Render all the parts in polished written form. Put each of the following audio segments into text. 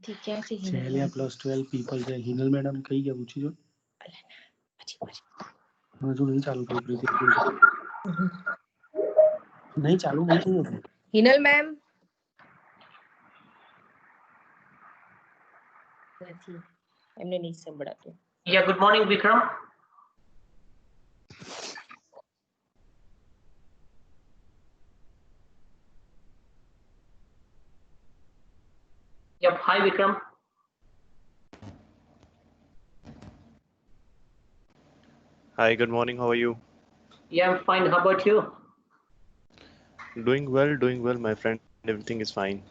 Celia plus 12 people છે. Hinal madam કઈ ગયા પૂછી જો. હજુ નહીં ચાલુ થયું પ્રીતિ. નહીં ચાલુ નહીં થયું. હિનલ મેમ નથી, એમને નહીં સંભળાતું. Yeah, good morning, Vikram. Yep, hi Vikram. Hi, good morning. How are you? Yeah, I'm fine. How about you? Doing well, my friend. Everything is fine.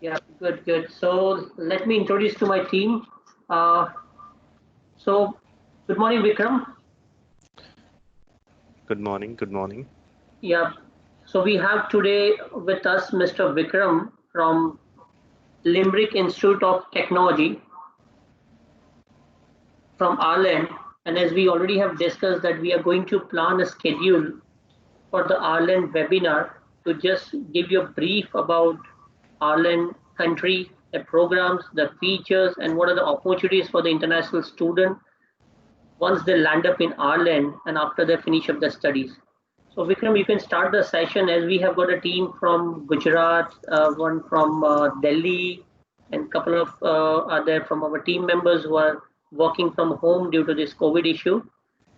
Yeah, good. So let me introduce to my team. So good morning, Vikram. Good morning. Yeah. So we have today with us Mr. Vikram from Limerick Institute of Technology from Ireland. And as we already have discussed that we are going to plan a schedule for the Ireland webinar to just give you a brief about Ireland country, the programs, the features, and what are the opportunities for the international student once they land up in Ireland and after they finish up their studies. So Vikram, you can start the session as we have got a team from Gujarat, one from Delhi, and a couple of are there from our team members who are working from home due to this COVID issue.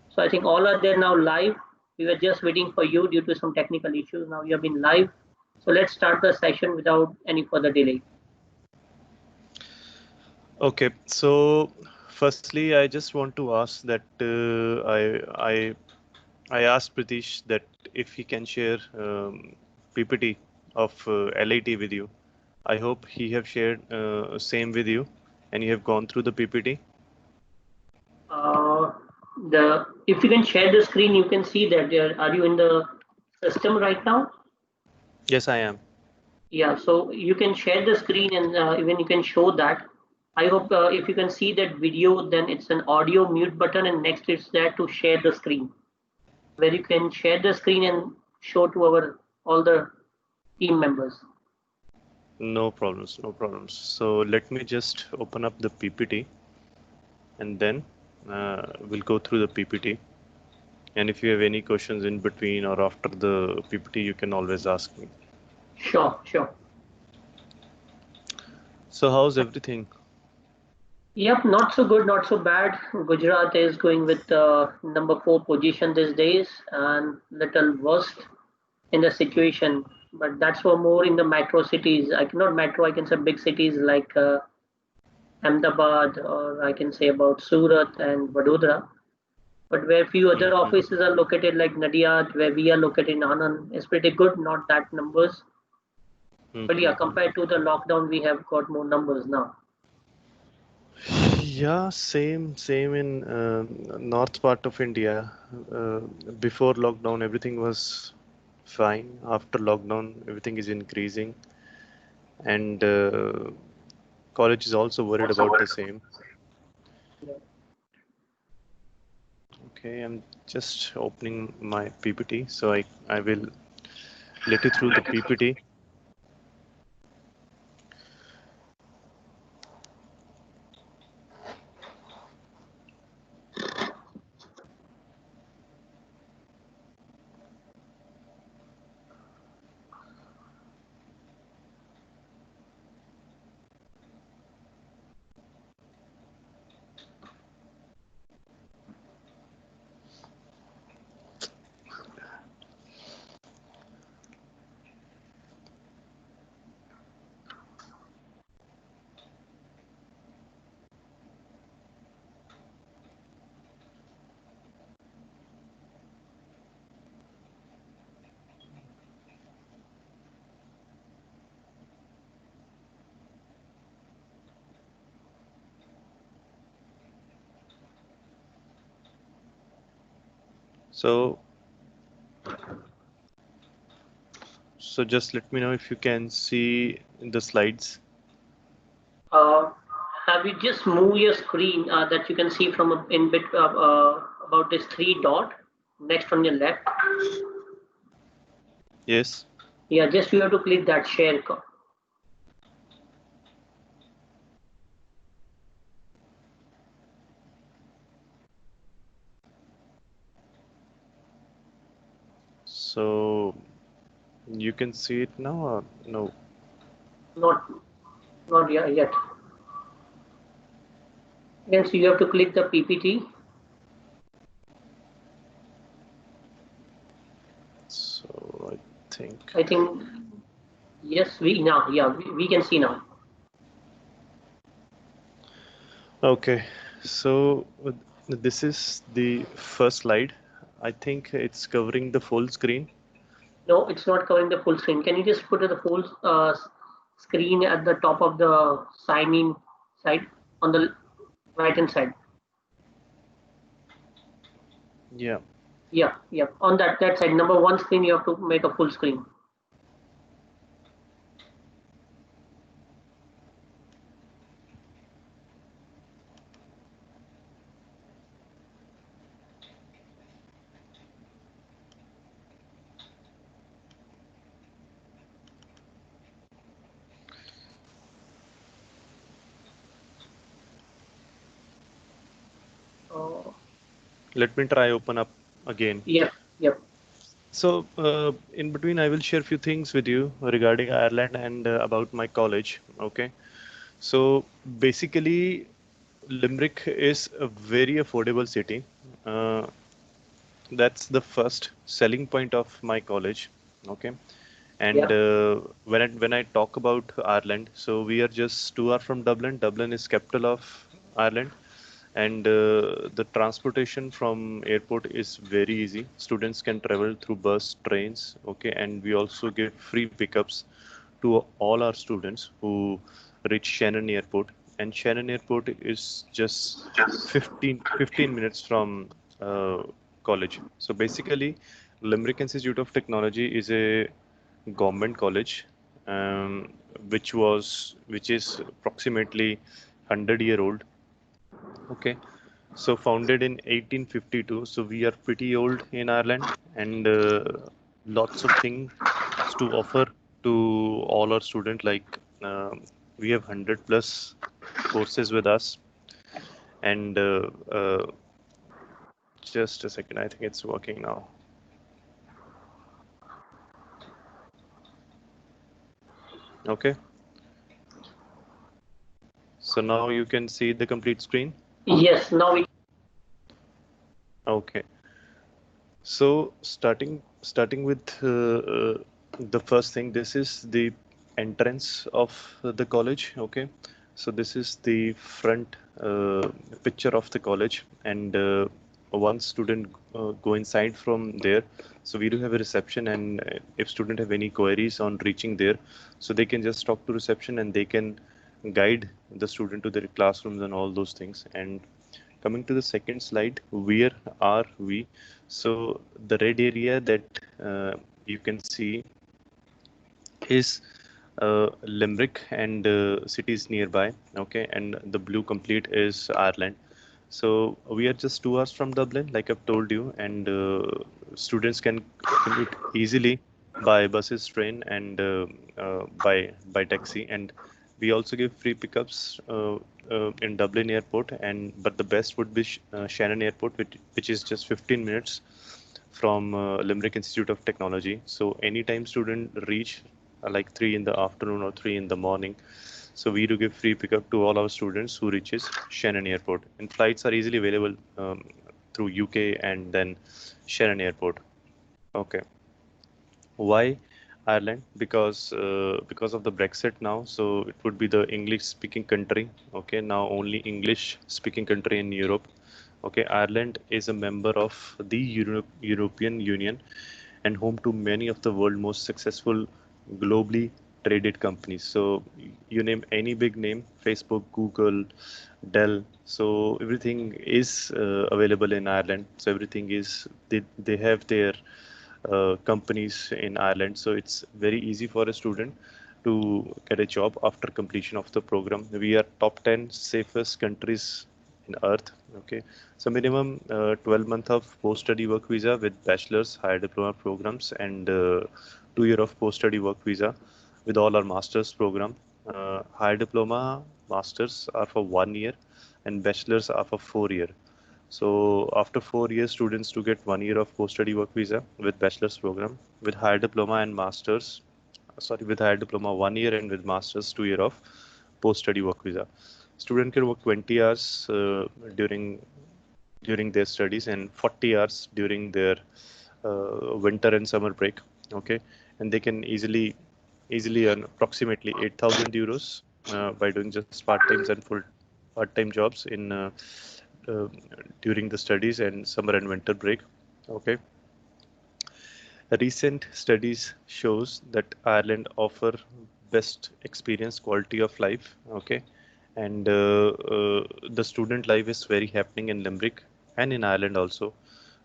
So I think all are there now live. We were just waiting for you due to some technical issues. Now you have been live. So let's start the session without any further delay. Okay, so firstly, I just want to ask that I asked Pritish that if he can share PPT of LIT with you. I hope he have shared same with you and you have gone through the PPT. If you can share the screen, you can see that. Are you in the system right now? Yes, I am. Yeah, so you can share the screen and even you can show that. I hope if you can see that video, then it's an audio mute button and next it's there to share the screen, where you can share the screen and show to all the team members. No problems. So let me just open up the PPT and then we'll go through the PPT. And if you have any questions in between or after the PPT, you can always ask me. Sure. So how's everything? Yep, not so good, not so bad. Gujarat is going with number 4 position these days and little worst in the situation. But that's for more in the metro cities. I can say big cities like Ahmedabad, or I can say about Surat and Vadodara. But where few other offices are located like Nadiad, where we are located in Anand, is pretty good, not that numbers. But yeah, compared to the lockdown, we have got more numbers now. Yeah, same in north part of India. Before lockdown, everything was fine. After lockdown, everything is increasing, and college is also worried about the same. Okay, I'm just opening my PPT, so I will let you through the PPT. So just let me know if you can see the slides. Have you just moved your screen that you can see from in bit about this 3 dot next on your left? Yes. Yeah, just you have to click that share. So you can see it now or no? Not yet. Again, so you have to click the PPT. So I think yes, we can see now. Okay, so this is the first slide. I think it's covering the full screen. No, it's not covering the full screen. Can you just put the full screen at the top of the sign in side on the right hand side? Yeah. Yeah. On that side, number one screen, you have to make a full screen. Let me try open up again. Yep. So in between, I will share a few things with you regarding Ireland and about my college. Okay. So basically, Limerick is a very affordable city. That's the first selling point of my college. Okay. And when I talk about Ireland, so we are just 2 hours from Dublin. Dublin is capital of Ireland, and the transportation from airport is very easy. Students can travel through bus, trains, okay, and we also give free pickups to all our students who reach Shannon Airport. And Shannon Airport is just 15 minutes from college. So basically, Limerick Institute of Technology is a government college, um, which is approximately 100-year old. Okay, so founded in 1852. So we are pretty old in Ireland, and lots of things to offer to all our students. Like we have 100 plus courses with us, and just a second, I think it's working now. Okay. So now you can see the complete screen. Yes, now we. Okay. So starting with the first thing, this is the entrance of the college. Okay. So this is the front picture of the college, and one student go inside from there. So we do have a reception, and if student have any queries on reaching there, so they can just talk to reception, and they can guide the student to their classrooms and all those things. And coming to the second slide, where are we? So the red area that you can see is Limerick and cities nearby. Okay, and the blue complete is Ireland. So we are just 2 hours from Dublin, like I've told you, and students can commute easily by buses, train, and by taxi. And we also give free pickups in Dublin Airport, and but the best would be Shannon Airport, which is just 15 minutes from Limerick Institute of Technology. So anytime student reach like 3 in the afternoon or 3 in the morning, so we do give free pickup to all our students who reaches Shannon Airport. And flights are easily available through UK and then Shannon Airport. Okay. Why Ireland? Because of the Brexit now, so it would be the English-speaking country. Okay, now only English-speaking country in Europe. Okay, Ireland is a member of the European Union and home to many of the world most successful globally traded companies. So you name any big name, Facebook, Google, Dell. So everything is available in Ireland. So everything is they have their companies in Ireland. So it's very easy for a student to get a job after completion of the program. We are top 10 safest countries in Earth. Okay, so minimum 12 month of post-study work visa with bachelor's, higher diploma programs, and 2 year of post-study work visa with all our master's program. Higher diploma masters are for 1 year, and bachelor's are for 4 year. So after 4 years, students to get 1 year of post-study work visa with bachelor's program, with higher diploma and masters. Sorry, with higher diploma 1 year and with masters 2 year of post-study work visa. Student can work 20 hours during their studies and 40 hours during their winter and summer break. Okay, and they can easily earn approximately 8,000 euros by doing just part-times and full part-time jobs in uh, during the studies and summer and winter break. Okay. Recent studies shows that Ireland offer best experience quality of life. Okay, and the student life is very happening in Limerick and in Ireland also.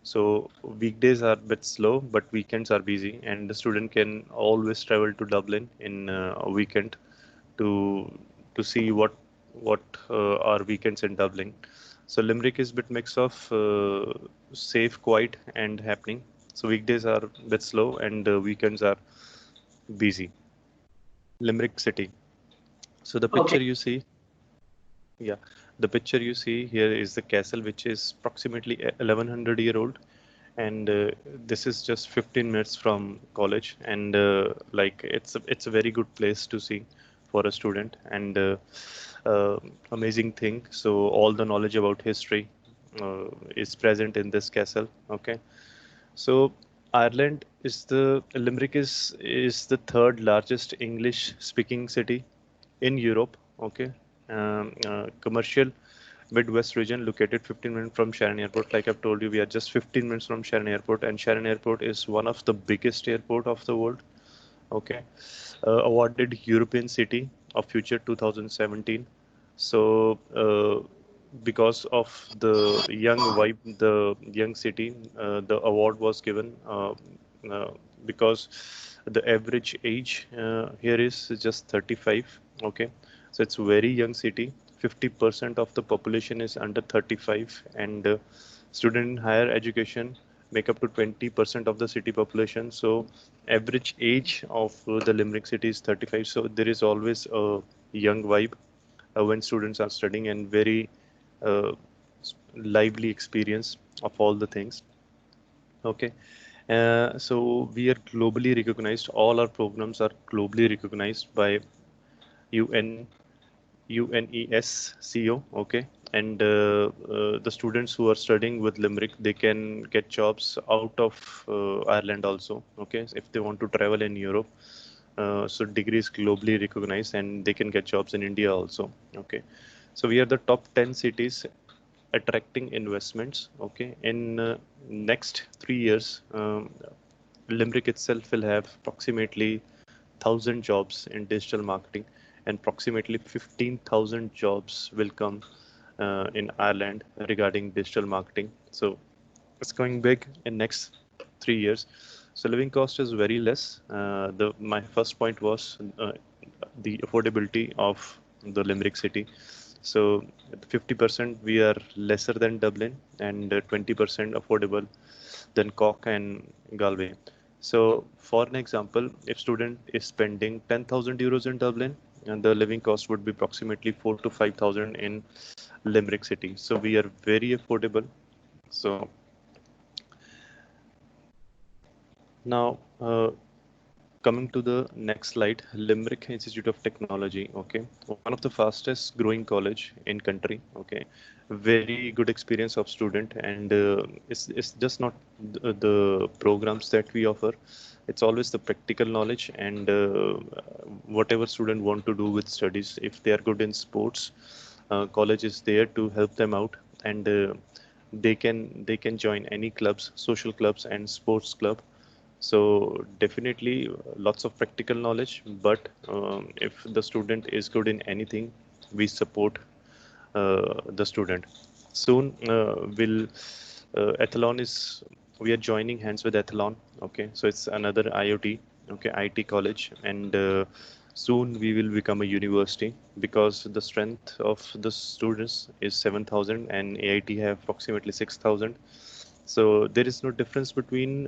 So weekdays are a bit slow, but weekends are busy, and the student can always travel to Dublin in a weekend to see what are weekends in Dublin. So Limerick is a bit mix of safe, quiet, and happening. So weekdays are a bit slow, and weekends are busy. Limerick City. So the picture Okay. you see, yeah, the picture you see here is the castle, which is approximately 1100-year old, and this is just 15 minutes from college, and like it's a very good place to see for a student, and uh, amazing thing. So all the knowledge about history is present in this castle. Okay, so Ireland is the Limerick is the third largest English speaking city in Europe. Okay, commercial Midwest region located 15 minutes from Sharon Airport. Like I've told you, we are just 15 minutes from Sharon Airport, and Sharon Airport is one of the biggest airport of the world. Okay, awarded European City of Future 2017. So because of the young vibe, the young city, the award was given uh, because the average age here is just 35. Okay, so it's a very young city. 50% of the population is under 35, and student in higher education make up to 20% of the city population. So average age of the Limerick city is 35. So there is always a young vibe when students are studying, and very uh, lively experience of all the things. Okay. So we are globally recognized. All our programs are globally recognized by UN UNESCO. Okay, and the students who are studying with Limerick, they can get jobs out of Ireland also. Okay, if they want to travel in Europe, so degree is globally recognized, and they can get jobs in India also. Okay, so we are the top 10 cities attracting investments. Okay, in next 3 years, Limerick itself will have approximately 1,000 jobs in digital marketing, and approximately 15,000 jobs will come in Ireland regarding digital marketing. So it's going big in next 3 years. So living cost is very less. The my first point was the affordability of the Limerick city. So 50% we are lesser than Dublin, and 20% affordable than Cork and Galway. So for an example, if student is spending 10,000 euros in Dublin, and the living cost would be approximately 4 to 5,000 in Limerick city. So we are very affordable. So now coming to the next slide, Limerick Institute of Technology. Okay, one of the fastest growing college in country. Okay, very good experience of student, and it's just not the programs that we offer. It's always the practical knowledge, and whatever student want to do with studies. If they are good in sports, college is there to help them out, and they can join any clubs, social clubs, and sports club. So definitely lots of practical knowledge, but if the student is good in anything, we support the student. Soon will Athlon is we are joining hands with Athlon. Okay, so it's another IoT, okay, IT college, and soon we will become a university because the strength of the students is 7,000 and AIT have approximately 6,000. So there is no difference between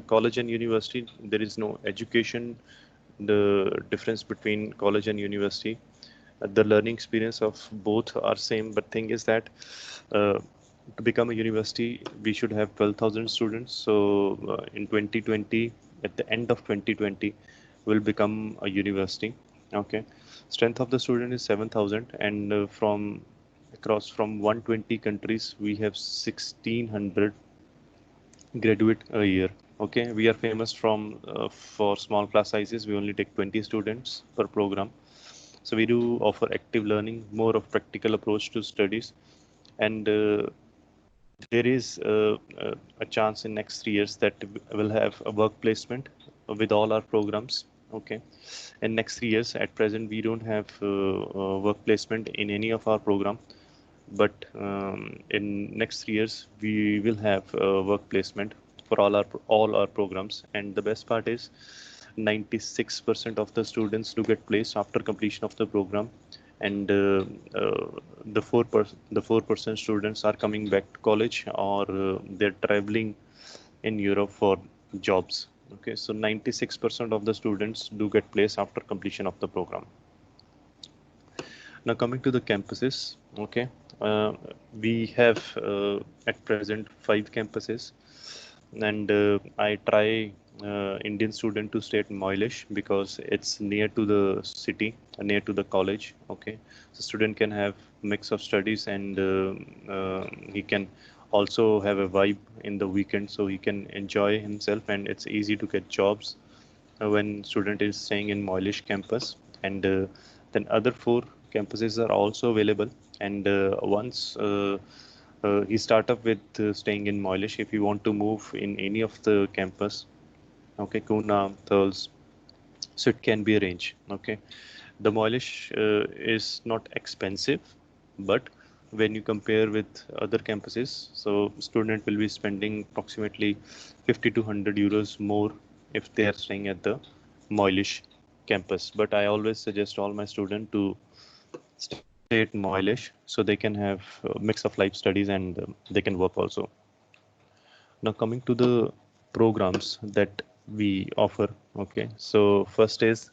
college and university. There is no education, the difference between college and university. The learning experience of both are same, but thing is that uh, to become a university, we should have 12,000 students. So in 2020, at the end of 2020, will become a university. Okay, strength of the student is 7,000, and from across from 120 countries, we have 1,600 graduate a year. Okay, we are famous from for small class sizes. We only take 20 students per program. So we do offer active learning, more of practical approach to studies, and there is a chance in next 3 years that we'll have a work placement with all our programs. Okay, in next 3 years, at present we don't have work placement in any of our program, but in next 3 years we will have work placement for all our programs. And the best part is 96% of the students do get placed after completion of the program, and the 4% students are coming back to college, or they're traveling in Europe for jobs. Okay, so 96% of the students do get placed after completion of the program. Now coming to the campuses, okay, we have at present 5 campuses, and I try Indian student to stay at Moilish because it's near to the city, near to the college. Okay, so student can have mix of studies, and he can also have a vibe in the weekend, so he can enjoy himself, and it's easy to get jobs when student is staying in Moilish campus. And then other 4 campuses are also available, and once he start up with staying in Moilish, if you want to move in any of the campus, okay, Kuna, Thurles, so it can be arranged. Okay, the Moilish is not expensive, but when you compare with other campuses, so student will be spending approximately 50 to 100 euros more if they are staying at the Moilish campus. But I always suggest all my students to stay at Moilish so they can have a mix of life studies, and they can work also. Now coming to the programs that we offer, okay, so first is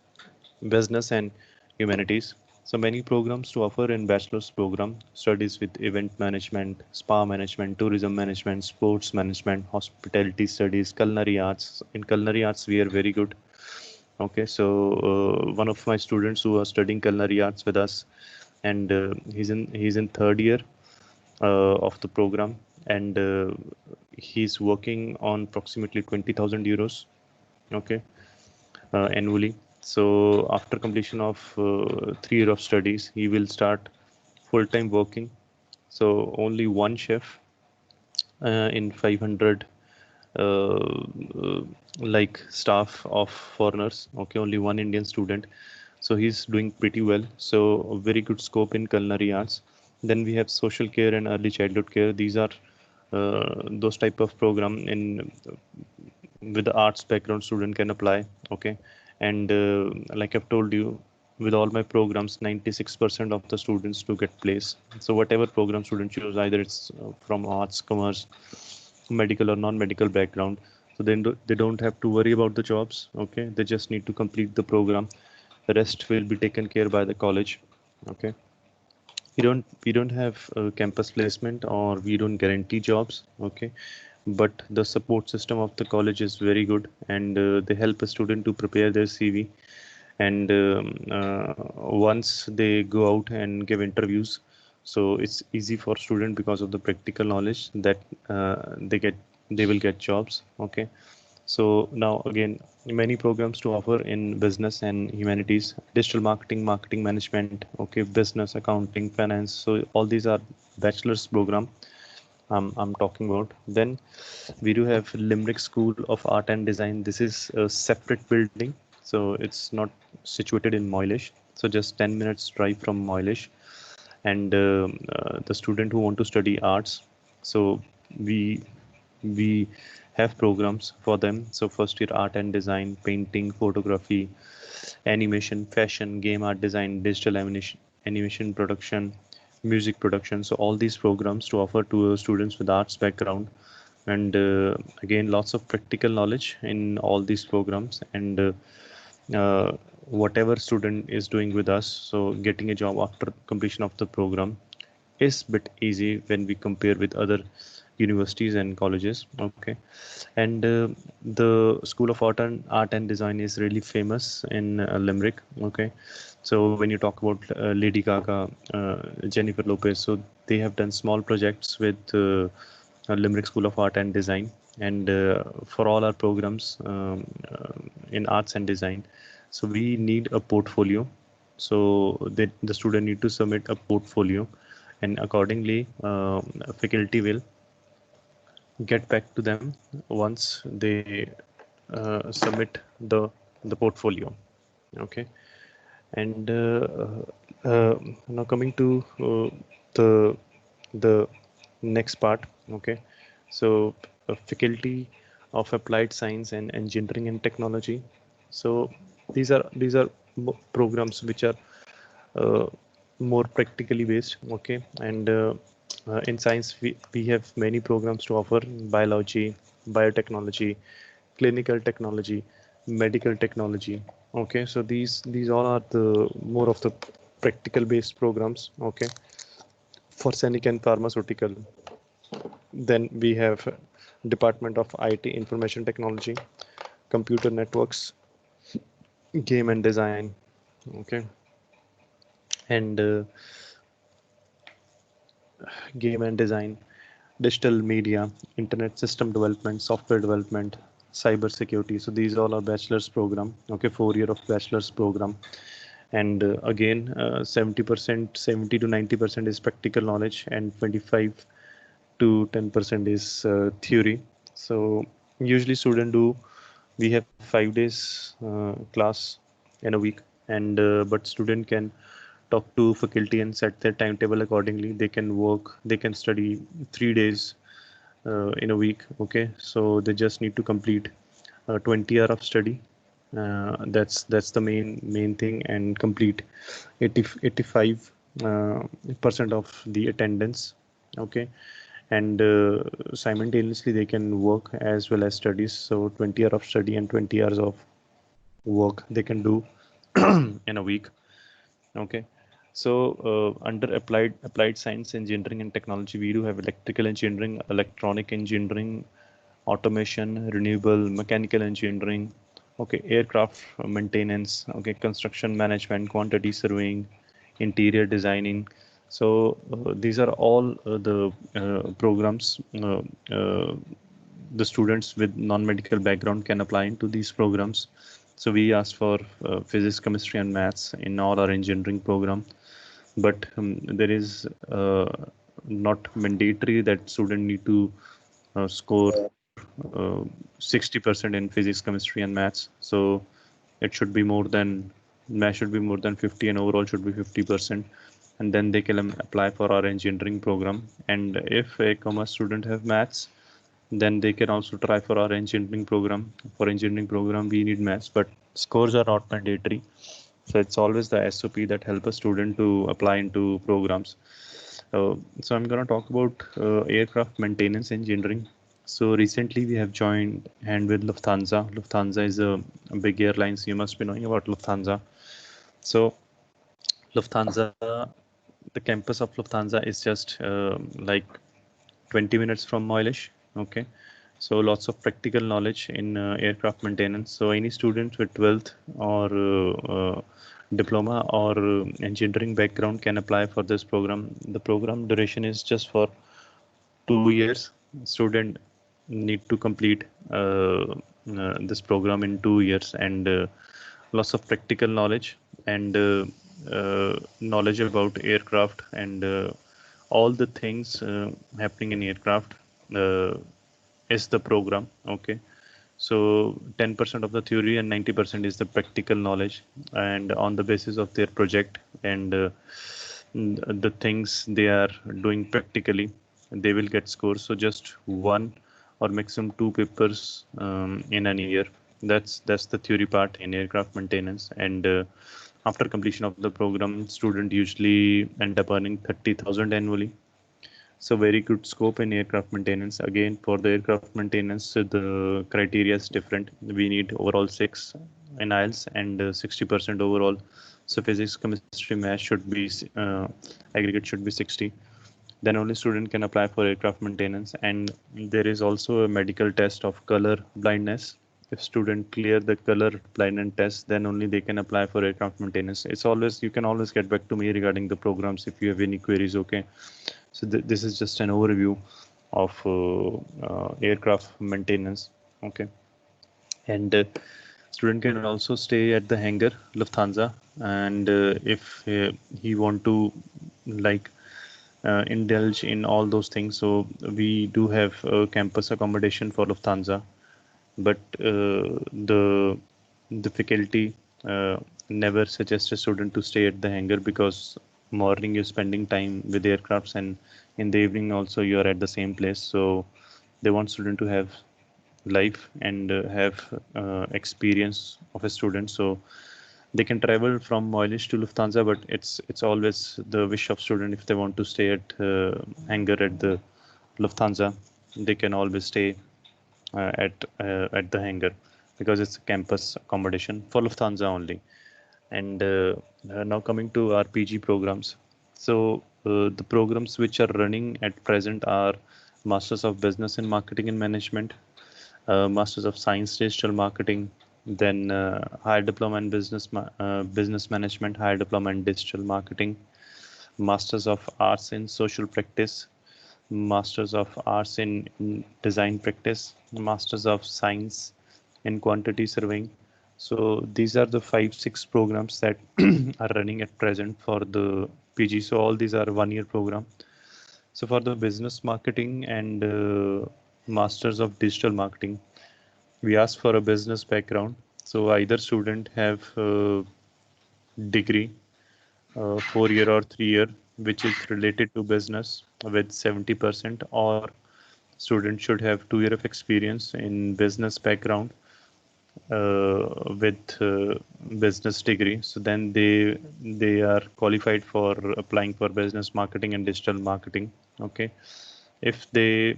business and humanities. So many programs to offer in bachelor's program: studies with event management, spa management, tourism management, sports management, hospitality studies, culinary arts. In culinary arts, we are very good. Okay, so one of my students who are studying culinary arts with us, and he's in 3rd year of the program, and he's working on approximately 20,000 euros. Okay, annually. So after completion of 3 years of studies, he will start full-time working. So only one chef in 500 like staff of foreigners. Okay, only one Indian student. So he's doing pretty well. So a very good scope in culinary arts. Then we have social care and early childhood care. These are those type of program in with the arts background student can apply. Okay, and like I've told you, with all my programs, 96% of the students do get placed. So whatever program student choose, either it's from arts, commerce, medical or non-medical background, so then they don't have to worry about the jobs. Okay, they just need to complete the program. The rest will be taken care by the college. Okay, we don't have campus placement, or we don't guarantee jobs. Okay, but the support system of the college is very good, and they help a student to prepare their CV, and once they go out and give interviews, so it's easy for student because of the practical knowledge that they will get jobs. Okay, so now again, many programs to offer in business and humanities: digital marketing, marketing management, okay, business, accounting, finance. So all these are bachelor's program I'm talking about. Then we do have Limerick School of Art and Design. This is a separate building, so it's not situated in Moilish. So just 10 minutes drive from Moilish, and the student who want to study arts, so we have programs for them. So first year art and design, painting, photography, animation, fashion, game art design, digital animation production, music production. So all these programs to offer to students with arts background, and again, lots of practical knowledge in all these programs. And whatever student is doing with us, so getting a job after completion of the program, is bit easy when we compare with other universities and colleges. Okay, and the School of Art and Design is really famous in Limerick. Okay, so when you talk about Lady Gaga, Jennifer Lopez, so they have done small projects with Limerick School of Art and Design, and for all our programs in arts and design, so we need a portfolio. So the student need to submit a portfolio, and accordingly, faculty will get back to them once they submit the portfolio. Okay, and now coming to the the next part. Okay, so faculty of applied science and engineering and technology. So these are programs which are uh, more practically based. Okay, and in science we have many programs to offer: biology, biotechnology, clinical technology, medical technology. Okay, so these all are the more of the practical based programs. Okay, for scenic and pharmaceutical. Then we have Department of IT, Information Technology, Computer Networks, Game and Design. Okay, and Game and Design, Digital Media, Internet System Development, Software Development, Cyber Security. So these all are bachelor's program. Okay, 4 year of bachelor's program. And again, 70%, 70 to 90% is practical knowledge, and 25 to 10% is theory. So usually student do, we have 5 days class in a week, and but student can talk to faculty and set their timetable accordingly. They can work, they can study 3 days in a week. Okay, so they just need to complete 20 hour of study. That's the main thing, and complete 85 percent of the attendance. Okay, and simultaneously they can work as well as studies. So 20 hours of study and 20 hours of work they can do in a week. Okay, so under applied science, engineering and technology, we do have electrical engineering, electronic engineering, automation, renewable, mechanical engineering. Okay, aircraft maintenance. Okay, construction management, quantity surveying, interior designing. So these are all the programs the students with non-medical background can apply into these programs. So we ask for physics, chemistry, and maths in all our engineering program, but there is not mandatory that student need to score 60% in physics, chemistry, and maths. So it should be more than, math should be more than 50, and overall should be 50%, and then they can apply for our engineering program. And if a commerce student have maths, then they can also try for our engineering program. For engineering program we need maths, but scores are not mandatory. So it's always the SOP that help a student to apply into programs. So I'm going to talk about aircraft maintenance engineering. So recently we have joined hand with Lufthansa. Lufthansa is a big airline, so you must be knowing about Lufthansa. So Lufthansa, the campus of Lufthansa is just like 20 minutes from Moilish. Okay, so lots of practical knowledge in aircraft maintenance. So any students with 12th or diploma or engineering background can apply for this program. The program duration is just for 2 years. Student need to complete this program in 2 years, and lots of practical knowledge and knowledge about aircraft and all the things happening in aircraft is the program. Okay, so 10% of the theory and 90% is the practical knowledge, and on the basis of their project and the things they are doing practically, they will get scores. So just one or maximum two papers in an year. That's the theory part in aircraft maintenance. And after completion of the program, student usually end up earning 30,000 annually. So very good scope in aircraft maintenance. Again, for the aircraft maintenance, the criteria is different. We need overall 6 in IELTS and 60% overall. So physics, chemistry, math should be aggregate should be 60. then only student can apply for aircraft maintenance. And there is also a medical test of color blindness. If student clear the color blindness test, then only they can apply for aircraft maintenance. It's always, you can always get back to me regarding the programs if you have any queries. Okay, so this is just an overview of aircraft maintenance. Okay, and student can also stay at the hangar Lufthansa, and if he want to like indulge in all those things, so we do have campus accommodation for Lufthansa, but the faculty never suggest a student to stay at the hangar, because morning you're spending time with aircrafts and in the evening also you are at the same place. So they want student to have life and have experience of a student. So they can travel from Moilish to Lufthansa, but it's always the wish of student. If they want to stay at hangar at the Lufthansa, they can always stay at the hangar, because it's a campus accommodation for Lufthansa only. And now coming to our PG programs. So the programs which are running at present are Masters of Business in Marketing and Management, Masters of Science Digital Marketing, then Higher Diploma in Business Management, Higher Diploma in Digital Marketing, Masters of Arts in Social Practice, Masters of Arts in Design Practice, Masters of Science in Quantity Surveying. So these are the 5-6 programs that are running at present for the PG. So all these are 1-year program. So for the business marketing and Masters of Digital Marketing, we ask for a business background. So either student have a degree, 4-year or 3-year, which is related to business with 70%, or student should have 2 years of experience in business background with business degree. So then they are qualified for applying for business marketing and digital marketing. Okay, if they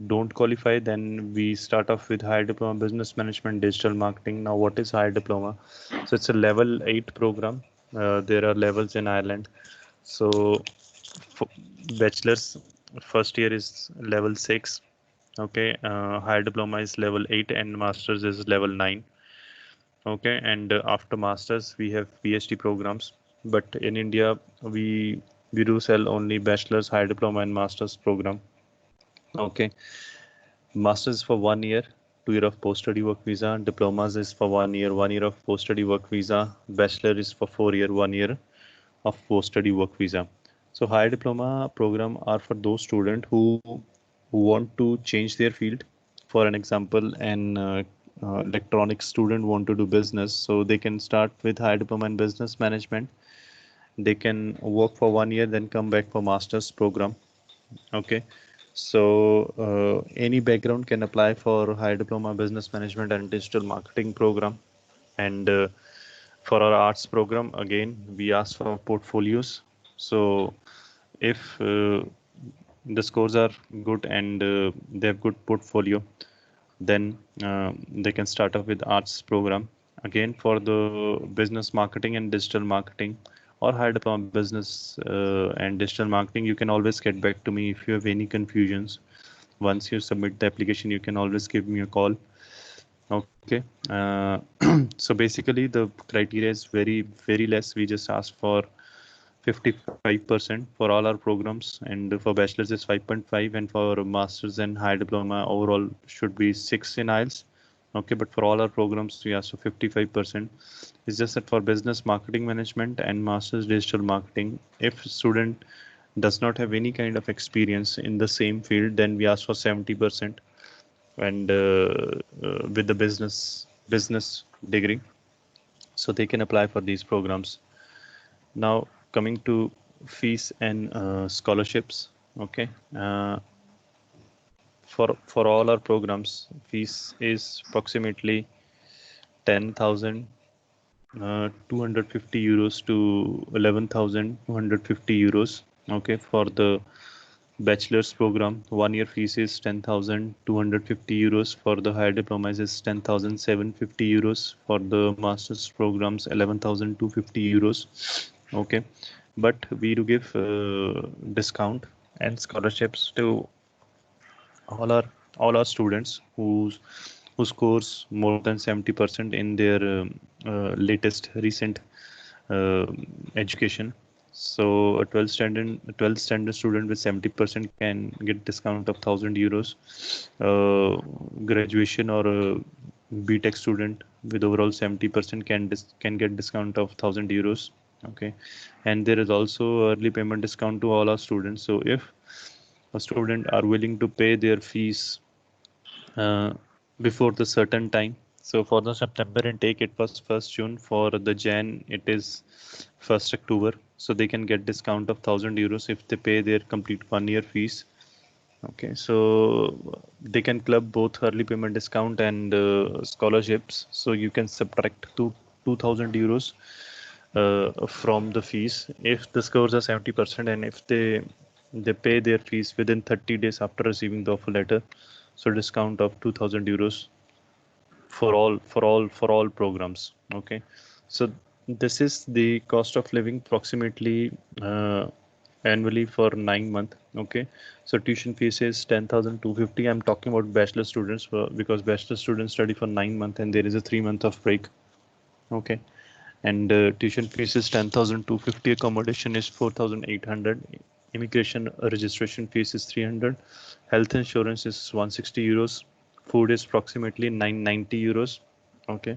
don't qualify, then we start off with Higher Diploma Business Management Digital Marketing. Now what is Higher Diploma? So it's a level 8 program. There are levels in Ireland. So bachelor's first year is level 6. Okay, Higher Diploma is level 8 and Masters is level 9. Okay, and after Masters we have PhD programs, but in India we do sell only Bachelor's, Higher Diploma and Masters program. Okay, Masters for 1 year, 2 year of post-study work visa. Diplomas is for 1 year, 1 year of post-study work visa. Bachelor is for 4 year, 1 year of post-study work visa. So Higher Diploma program are for those students who want to change their field. For an example, an electronics student want to do business, so they can start with Higher Diploma in Business Management. They can work for 1 year, then come back for Master's program. Okay, so any background can apply for Higher Diploma Business Management and Digital Marketing program. And for our arts program, again, we ask for portfolios. So if the scores are good and they have good portfolio, then they can start off with arts program. Again, for the business marketing and digital marketing or Higher Diploma Business and Digital Marketing, you can always get back to me if you have any confusions. Once you submit the application, you can always give me a call. Okay, so basically the criteria is very less. We just ask for 55% for all our programs, and for bachelor's is 5.5, and for masters and higher diploma overall should be 6 in IELTS. Okay, but for all our programs we ask for 55%. It's just that for business marketing management and masters digital marketing, if student does not have any kind of experience in the same field, then we ask for 70%, and with the business degree, so they can apply for these programs. Now coming to fees and scholarships. Okay, for all our programs, fees is approximately 10,250 euros to 11,250 euros. Okay, for the bachelor's program, 1 year fees is 10,250 euros. For the higher diplomas is 10,750 euros. For the master's programs, 11,250 euros. Okay, but we do give discount and scholarships to all our students who scores more than 70% in their latest recent uh, education. So a 12th standard student with 70% can get discount of 1,000 euros. Graduation or a BTech student with overall 70% can get discount of 1,000 euros. Okay, and there is also early payment discount to all our students. So if a student are willing to pay their fees uh, before the certain time. So for the September intake, it was 1st June. For the Jan, it is 1st October. So they can get discount of 1,000 euros if they pay their complete 1 year fees. Okay, so they can club both early payment discount and scholarships. So you can subtract 2,000 euros from the fees if the scores are 70%, and if they pay their fees within 30 days after receiving the offer letter. So discount of 2,000 euros for all programs. Okay, so this is the cost of living approximately annually for 9 months. Okay, so tuition fees is 10,250. I'm talking about bachelor students because bachelor students study for 9 months and there is a 3 month of break. Okay, and tuition fees is 10,250. Accommodation is 4,800. Immigration registration fees is 300. Health insurance is 160 euros. Food is approximately 990 euros. Okay,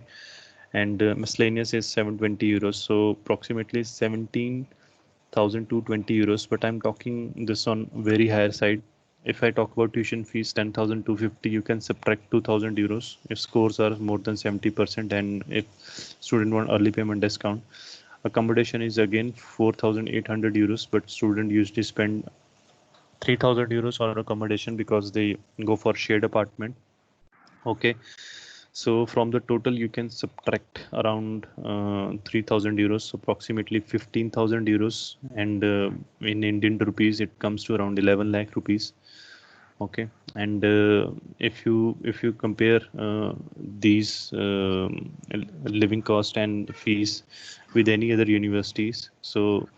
and miscellaneous is 720 euros. So approximately 17,220 euros. But I'm talking this on very higher side. If I talk about tuition fees 10,250, you can subtract 2,000 euros if scores are more than 70%, and if student want early payment discount. Accommodation is again 4,800 euros, but student usually spend 3,000 euros on accommodation because they go for shared apartment. Okay, so from the total you can subtract around 3,000 euros, approximately 15,000 euros, and in Indian rupees it comes to around 11 lakh rupees. Okay, and if you compare these living cost and fees with any other universities, so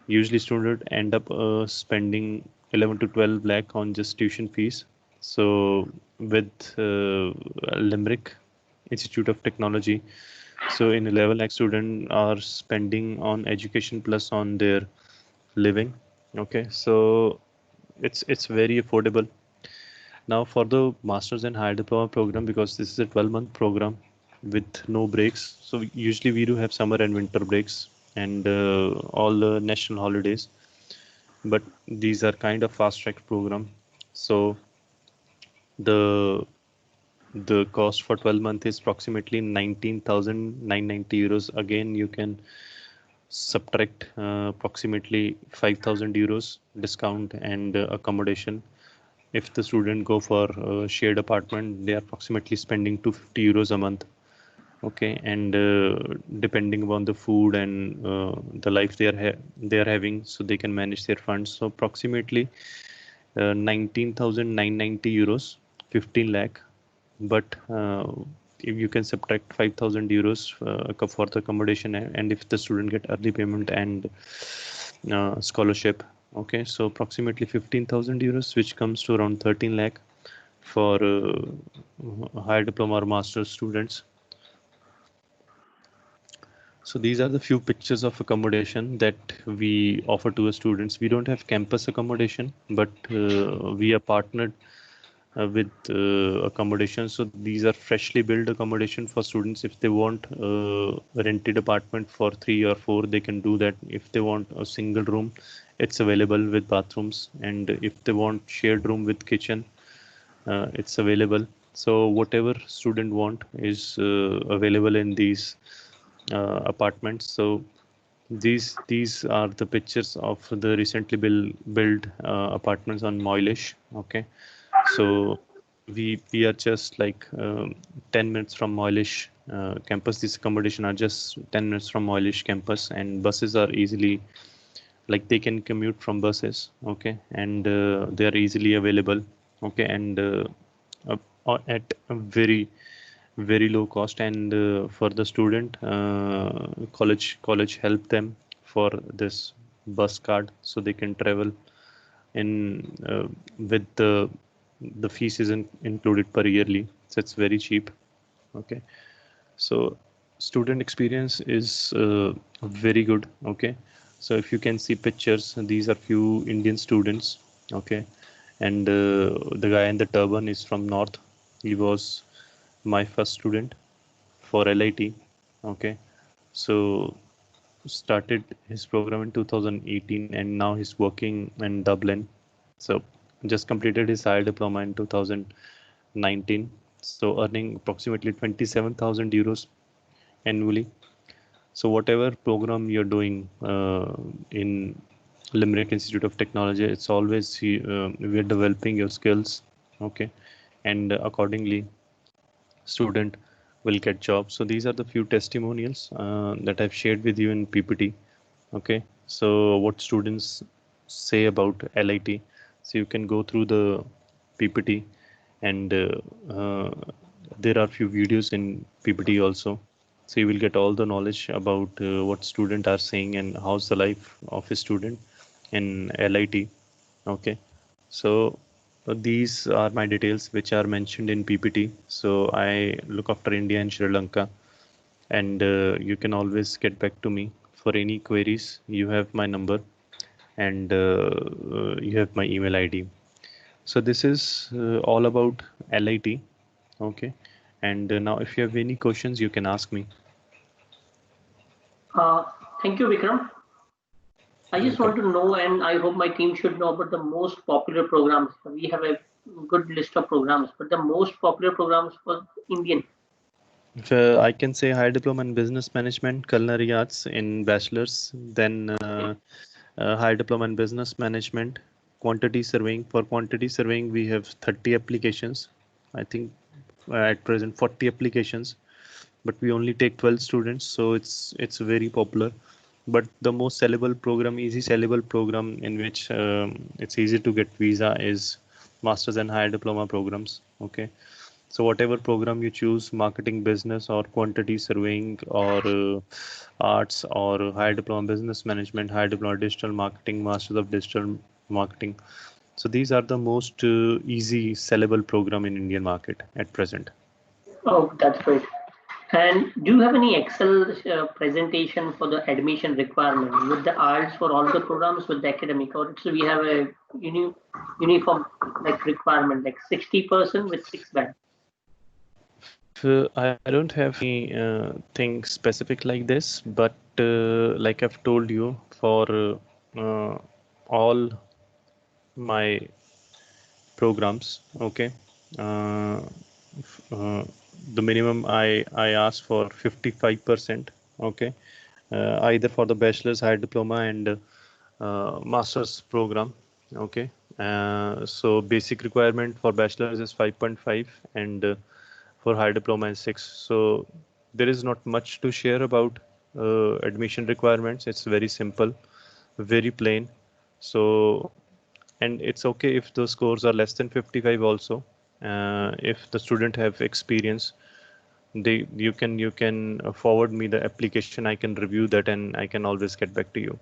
usually students end up spending 11 to 12 lakh on just tuition fees. So with Limerick Institute of Technology, so in 11 lakh students are spending on education plus on their living. Okay, so it's very affordable. Now for the masters and higher diploma program, because this is a 12-month program with no breaks. So usually we do have summer and winter breaks and all the national holidays, but these are kind of fast track program. So the the cost for 12 months is approximately 19,990 euros. Again, you can subtract approximately 5,000 euros discount and accommodation. If the student go for shared apartment, they are approximately spending 250 euros a month. Okay, and depending upon the food and the life they are having, so they can manage their funds. So approximately 19,990 euros, 15 lakh. But if you can subtract 5,000 euros for the accommodation, and if the student get early payment and scholarship, okay, so approximately 15,000 euros, which comes to around 13 lakh for higher diploma or master's students. So these are the few pictures of accommodation that we offer to the students. We don't have campus accommodation, but we are partnered with accommodation. So these are freshly built accommodation for students. If they want a rented apartment for 3 or 4, they can do that. If they want a single room, it's available with bathrooms. And if they want shared room with kitchen, it's available. So whatever student want is available in these apartments. So these are the pictures of the recently built apartments on Moilish. Okay, so we are just like 10 minutes from Moilish campus. This accommodation are just 10 minutes from Moilish campus, and buses are easily, like, they can commute from buses. Okay, and they are easily available. Okay, and at a very low cost. And for the student, college help them for this bus card, so they can travel in with the fees isn't included per yearly, so it's very cheap. Okay, so student experience is very good. Okay, so if you can see pictures, these are few Indian students. Okay, and the guy in the turban is from north. He was my first student for LIT. Okay, so started his program in 2018 and now he's working in Dublin. So just completed his higher diploma in 2019. So earning approximately 27,000 euros annually. So whatever program you're doing in Limerick Institute of Technology, it's always we're developing your skills. Okay, and accordingly student will get jobs. So these are the few testimonials that I've shared with you in PPT. Okay, so what students say about LIT. So you can go through the PPT, and there are few videos in PPT also. So you will get all the knowledge about what students are saying and how's the life of a student in LIT. Okay, so these are my details which are mentioned in PPT. So I look after India and Sri Lanka, and you can always get back to me for any queries. You have my number, and you have my email ID. So this is all about LIT. Okay, and now if you have any questions, you can ask me. Thank you, Vikram. I just want to know, and I hope my team should know about the most popular programs. We have a good list of programs, but the most popular programs for Indian. I can say higher diploma in business management, culinary arts in bachelor's, then higher diploma in business management, quantity surveying. For quantity surveying, we have 30 applications. I think at present 40 applications, but we only take 12 students, so it's very popular. But the most sellable program, easy sellable program in which it's easy to get visa is master's and higher diploma programs. Okay, so whatever program you choose, marketing, business, or quantity surveying, or arts, or higher diploma business management, higher diploma digital marketing, masters of digital marketing. So these are the most easy sellable program in Indian market at present. Oh, that's great. And do you have any Excel presentation for the admission requirement with the IELTS for all the programs with the academic, or so we have a uniform like requirement like 60% with 6 band? I don't have any thing specific like this, but like I've told you, for all my programs, okay, uh, the minimum I ask for 55%, okay, either for the bachelor's, higher diploma, and master's program, okay. So basic requirement for bachelor's is 5.5, and for higher diploma is 6. So there is not much to share about admission requirements. It's very simple, very plain. So, and it's okay if the scores are less than 55 also. If the student have experience, you can forward me the application. I can review that and I can always get back to you.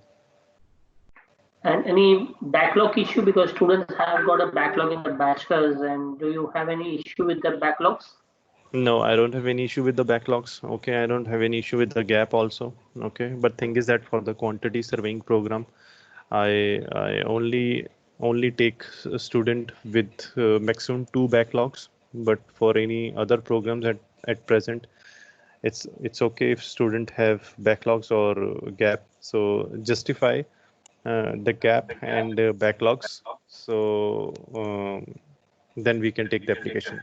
And any backlog issue, because students have got a backlog in the bachelor's, and do you have any issue with the backlogs? No, I don't have any issue with the backlogs. Okay, I don't have any issue with the gap also. Okay, but thing is that for the quantity surveying program, I only take a student with maximum 2 backlogs. But for any other programs at present, it's okay if student have backlogs or gap. So justify the gap and backlogs. So then we can take the application.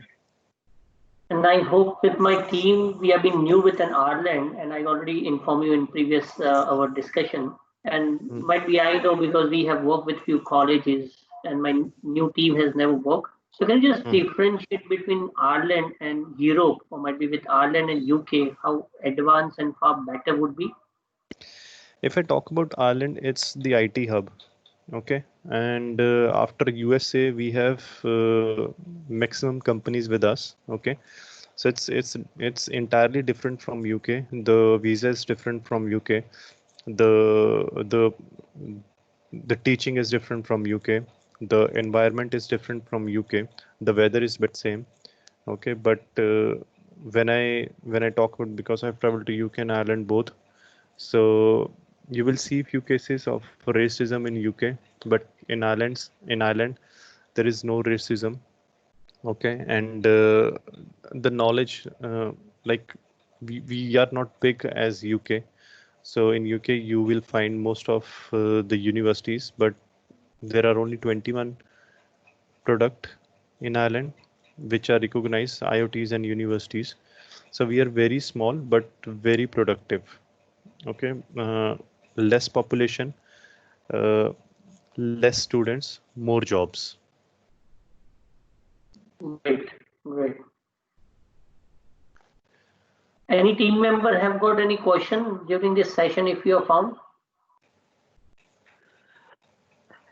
And I hope with my team, we have been new with an Ireland, and I already informed you in previous our discussion. And might be I know because we have worked with few colleges, and my new team has never worked. So can you just differentiate between Ireland and Europe, or might be with Ireland and UK, how advanced and far better would be? If I talk about Ireland, it's the IT hub. Okay, and after USA, we have maximum companies with us. Okay, so it's entirely different from UK. The visa is different from UK. The the teaching is different from UK. The environment is different from UK. The weather is bit same. Okay, but when I talk about, because I've traveled to UK and Ireland both, so you will see few cases of racism in UK, but in Ireland there is no racism. Okay, and the knowledge, like we are not big as UK. So in UK you will find most of the universities, but there are only 21 product in Ireland which are recognized IoTs and universities. So we are very small but very productive. Okay, less population, uh, less students, more jobs. Great, great. Any team member have got any question during this session if you have found?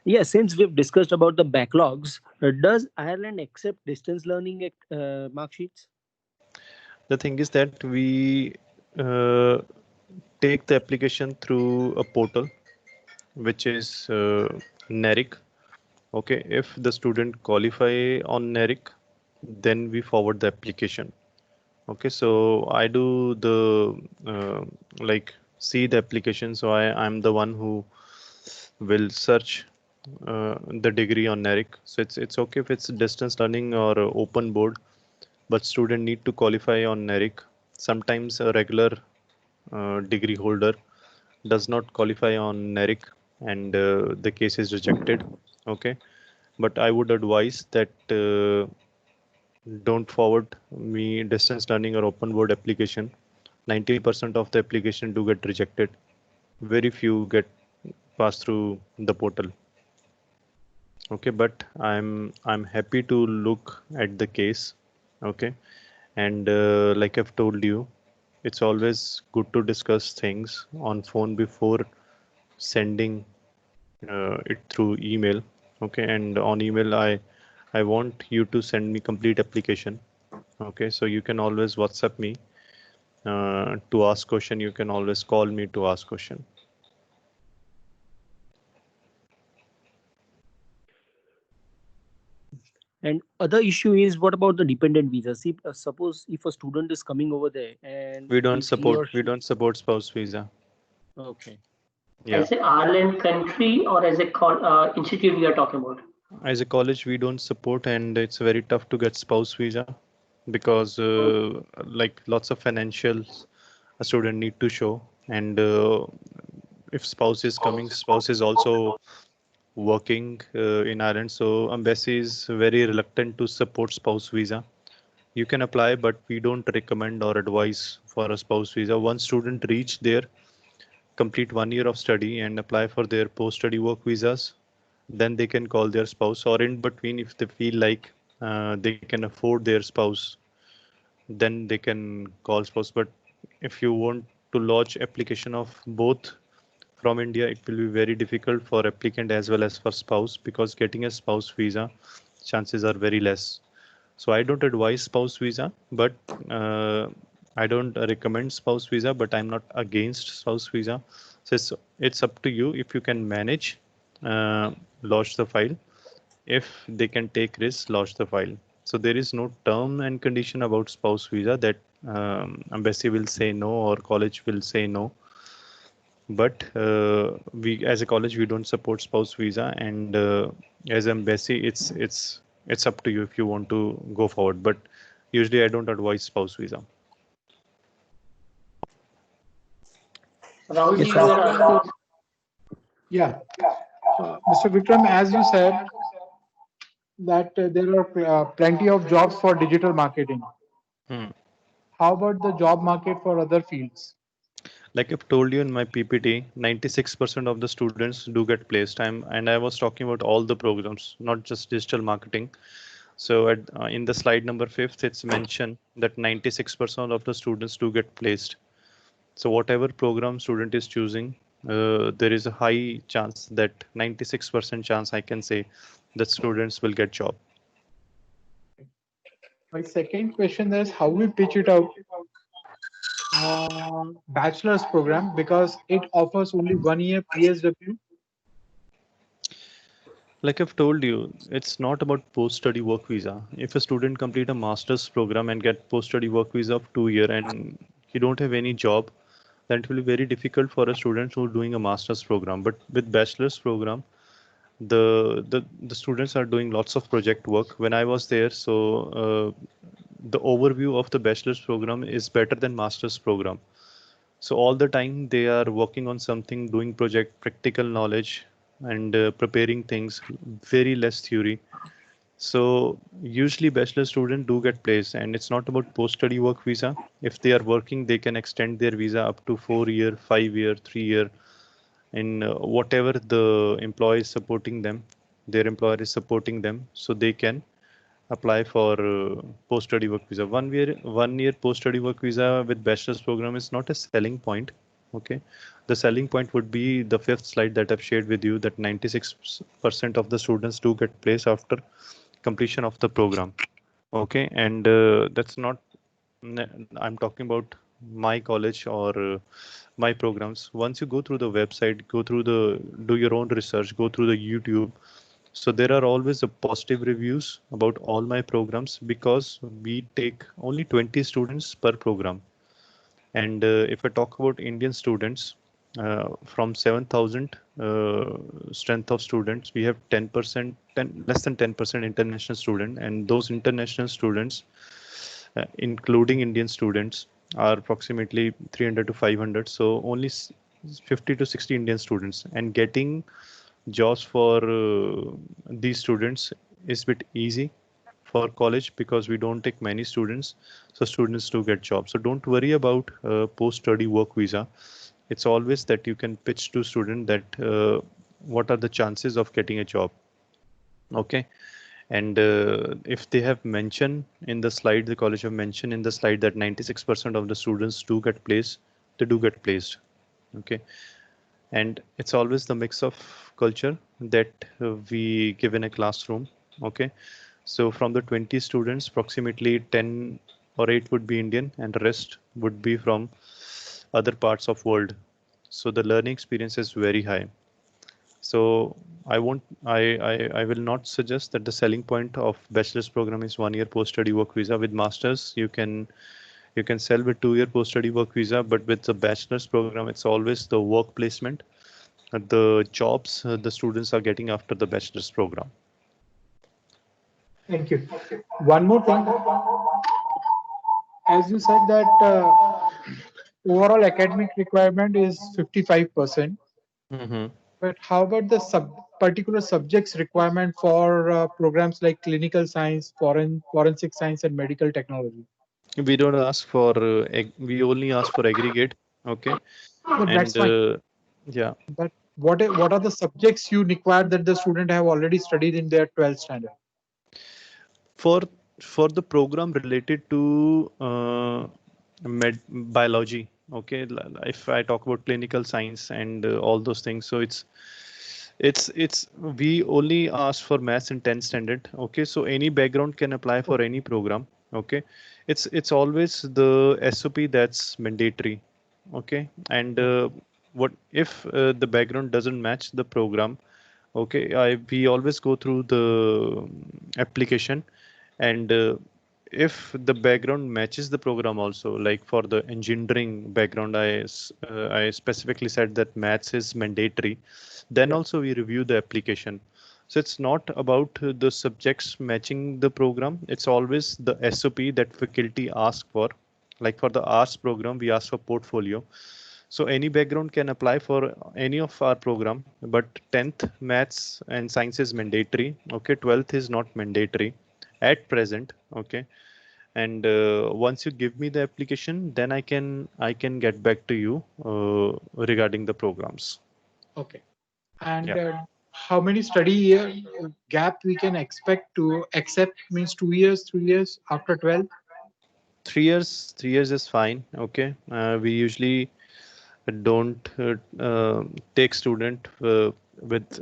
Yeah, since we've discussed about the backlogs, does Ireland accept distance learning mark sheets? The thing is that we uh, take the application through a portal which is NERIC. Okay, if the student qualify on NERIC, then we forward the application. Okay, so I do the like see the application. So I'm the one who will search the degree on NERIC. So it's okay if it's distance learning or open board, but student need to qualify on NERIC. Sometimes a regular degree holder does not qualify on NERIC, and the case is rejected. Okay, but I would advise that don't forward me distance learning or open board application. 90% of the application do get rejected. Very few get passed through the portal. Okay, but I'm happy to look at the case. Okay, and like I've told you, it's always good to discuss things on phone before sending it through email. Okay, and on email I want you to send me complete application. Okay, so you can always WhatsApp me to ask question. You can always call me to ask question. And other issue is, what about the dependent visa? See, suppose if a student is coming over there and We don't if he or support she, spouse visa. okay, Yeah, As a Ireland country or as a institute you are talking about? as a college we don't support, and it's very tough to get spouse visa because like lots of financials a student need to show, and if spouse is coming, spouse is also working in Ireland, so embassy is very reluctant to support spouse visa. You can apply, but we don't recommend or advise for a spouse visa. Once student reach there, complete 1 year of study and apply for their post-study work visas, then they can call their spouse, or in between if they feel like they can afford their spouse, then they can call spouse. But if you want to lodge application of both from India, it will be very difficult for applicant as well as for spouse, because getting a spouse visa chances are very less. So I don't advise spouse visa, but I don't recommend spouse visa, but I'm not against spouse visa. So it's up to you. If you can manage, lodge the file. If they can take risks, lodge the file. So there is no term and condition about spouse visa that embassy will say no or college will say no. But we, as a college, we don't support spouse visa, and as embassy, it's up to you if you want to go forward. But usually, I don't advise spouse visa. Rahul, Yes, you sir. were asking. Yeah. Mr. Vikram, as you said that there are plenty of jobs for digital marketing. Hmm. How about the job market for other fields? Like I've told you in my PPT, 96% of the students do get placed. And I was talking about all the programs, not just digital marketing. So in the slide number 5, it's mentioned that 96% of the students do get placed. So whatever program student is choosing, there is a high chance that 96% chance I can say that students will get job. My second question is how we pitch it out. Bachelor's program, because it offers only 1 year PSW. Like I've told you, it's not about post-study work visa. If a student complete a master's program and get post-study work visa of 2 year and you don't have any job, then it will be very difficult for a student who doing a master's program. But with bachelor's program, the students are doing lots of project work. When I was there, so the overview of the bachelor's program is better than master's program. So all the time they are working on something, doing project, practical knowledge, and preparing things, very less theory. So usually bachelor students do get placed, and it's not about post-study work visa. If they are working, they can extend their visa up to 4 year, 5 year, 3 year, in whatever the employer is supporting them, their employer is supporting them, so they can apply for post-study work visa. 1 year post-study work visa with bachelor's program is not a selling point. Okay, the selling point would be the fifth slide that I've shared with you, that 96% of the students do get placed after completion of the program. Okay, and that's not, I'm talking about my college or my programs. Once you go through the website, go through do your own research, go through the YouTube. So there are always a positive reviews about all my programs, because we take only 20 students per program. And if I talk about Indian students, from 7,000 strength of students, we have 10%, less than 10% international student, and those international students, including Indian students, are approximately 300 to 500. So only 50 to 60 Indian students, and getting jobs for these students is a bit easy for college, because we don't take many students, so students do get jobs. So don't worry about post-study work visa. It's always that you can pitch to student that what are the chances of getting a job. Okay, and if they have mentioned in the slide, the college have mentioned in the slide that 96% of the students do get placed, they do get placed. Okay, and it's always the mix of culture that we give in a classroom. Okay, so from the 20 students, approximately 10 or 8 would be Indian, and the rest would be from other parts of world. So the learning experience is very high. So I will not suggest that the selling point of bachelor's program is 1 year post-study work visa. With masters, you can sell with 2 year post-study work visa, but with the bachelor's program, it's always the work placement, the jobs the students are getting after the bachelor's program. Thank you. One more thing, as you said that overall academic requirement is 55%, but how about the particular subjects requirement for programs like clinical science, forensic science, and medical technology? We don't ask for, we only ask for aggregate. Okay, But and that's fine. yeah, But what are the subjects you require that the student have already studied in their 12th standard? for for the program related to biology. Okay, if I talk about clinical science and all those things, so it's we only ask for maths in 10th standard. Okay, so any background can apply for any program. Okay, it's always the SOP that's mandatory. Okay, and what if the background doesn't match the program? Okay, we always go through the application, and if the background matches the program also, like for the engineering background, I specifically said that maths is mandatory, then Yeah. also we review the application. So it's not about the subjects matching the program, it's always the SOP that faculty ask for. Like for the arts program, we ask for portfolio. So any background can apply for any of our program, but 10th maths and science is mandatory. Okay, 12th is not mandatory at present. Okay, and once you give me the application, then I can get back to you regarding the programs. Okay. And Yeah, how many study year gap we can expect to accept, means 2 years, 3 years after 12? 3 years. 3 years is fine. Okay, we usually don't take student with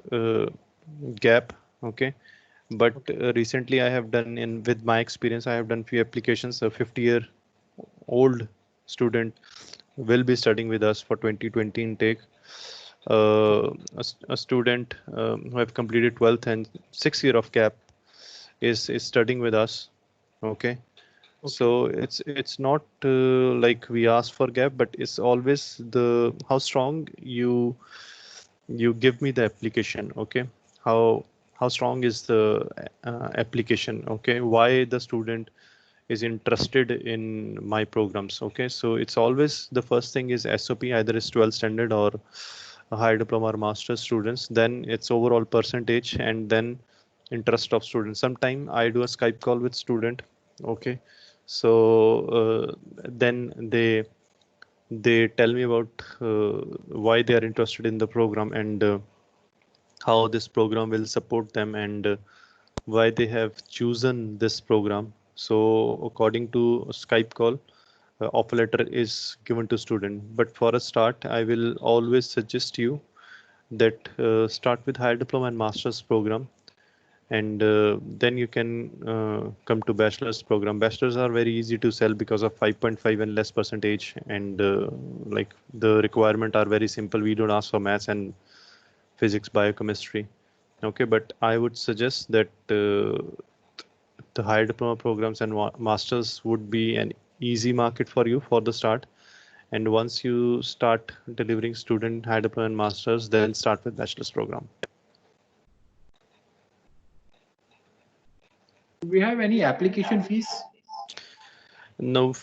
gap. Okay, but recently I have done, in with my experience, I have done few applications. A 50-year old student will be studying with us for 2020 intake. a student who have completed 12th and 6th year of gap is studying with us. Okay. So it's not like we ask for gap, but it's always the how strong you give me the application. Okay, how strong is the application? Okay, why the student is interested in my programs? Okay, so it's always the first thing is SOP, either is 12 standard or a higher diploma or master's students. Then it's overall percentage, and then interest of students. Sometime I do a Skype call with student. Okay, so then they tell me about why they are interested in the program, and how this program will support them, and why they have chosen this program. So according to Skype call, offer letter is given to student. But for a start, I will always suggest you that start with higher diploma and master's program, and then you can come to bachelor's program. Bachelors are very easy to sell because of 5.5 and less percentage, and like the requirement are very simple. We don't ask for maths and physics, biochemistry. Okay, but I would suggest that the higher diploma programs and masters would be an easy market for you for the start. And once you start delivering student higher diploma and masters, then start with bachelor's program. Do we have any application fees? No,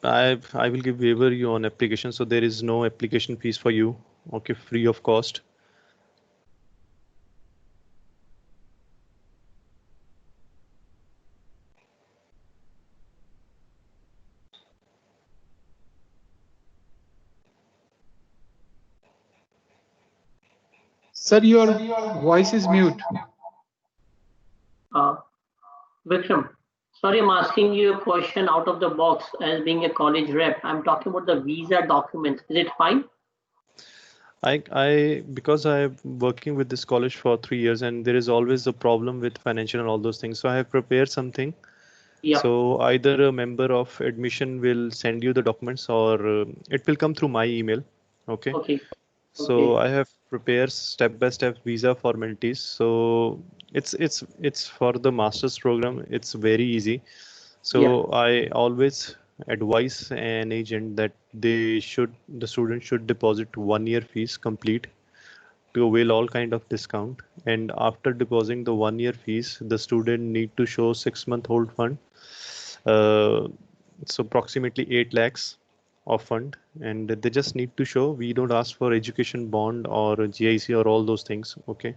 I will give waiver you on application, so there is no application fees for you. Okay, free of cost. Sir, your voice is mute. Vikram, sorry, I'm asking you a question out of the box as being a college rep. I'm talking about the visa documents. Is it fine? Because I'm working with this college for 3 years, and there is always a problem with financial and all those things. So I have prepared something. Yeah. So either a member of admission will send you the documents, or it will come through my email. Okay. Okay. So I have prepared step-by-step visa formalities. So it's for the master's program. It's very easy. So I always advise an agent that the student should deposit 1 year fees complete to avail all kind of discount. And after depositing the 1 year fees, the student need to show 6-month hold fund. So approximately 8 lakhs of fund, and they just need to show. We don't ask for education bond or GIC or all those things. Okay,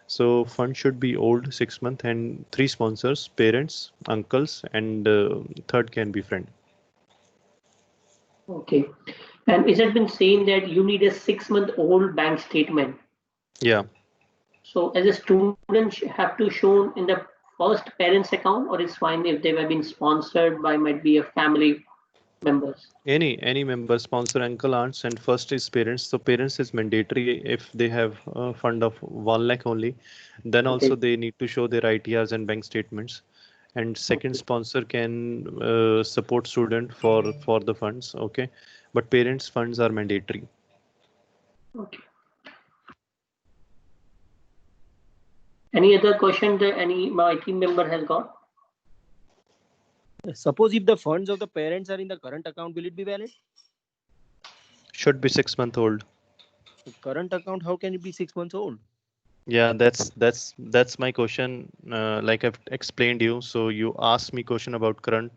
so fund should be old 6 month, and 3 sponsors, parents, uncles, and third can be friend. Okay. And is it been saying that you need a 6-month-old bank statement? Yeah. So as a student have to show in the first parents account, or it's fine if they have been sponsored by might be a family members? Any member, sponsor, uncle, aunts, and first is parents. So parents is mandatory if they have a fund of 1 lakh only. Then also they need to show their ITRs and bank statements. And second sponsor can support student for the funds. Okay, but parents funds are mandatory. Okay. Any other question that my team member has got? Suppose if the funds of the parents are in the current account, will it be valid? Should be 6 month old. Current account, how can it be 6 months old? Yeah, that's my question. Like I've explained you. So you asked me question about current.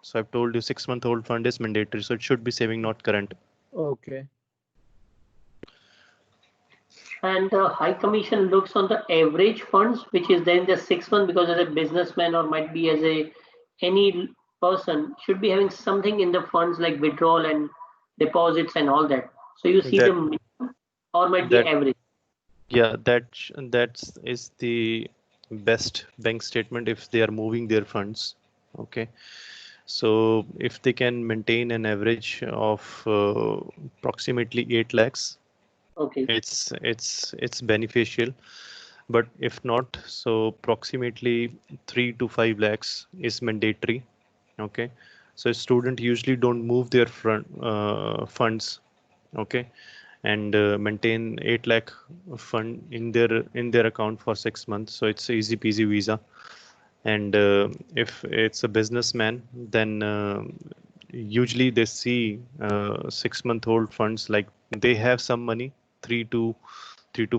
So I've told you 6-month old fund is mandatory. So it should be saving, not current. Okay. And the high commission looks on the average funds, which is then the 6 months, because as a businessman or might be as any person should be having something in the funds like withdrawal and deposits and all that. So you see the minimum or might be average. Yeah, that is the best bank statement if they are moving their funds. Okay, so if they can maintain an average of approximately 8 lakhs, okay, it's beneficial. But if not, so approximately 3 to 5 lakhs is mandatory. Okay, so student usually don't move their funds. Okay, and maintain 8 lakh fund in their account for 6 months. So it's easy peasy visa. And if it's a businessman, then usually they see 6-month-old funds, like they have some money, 3 to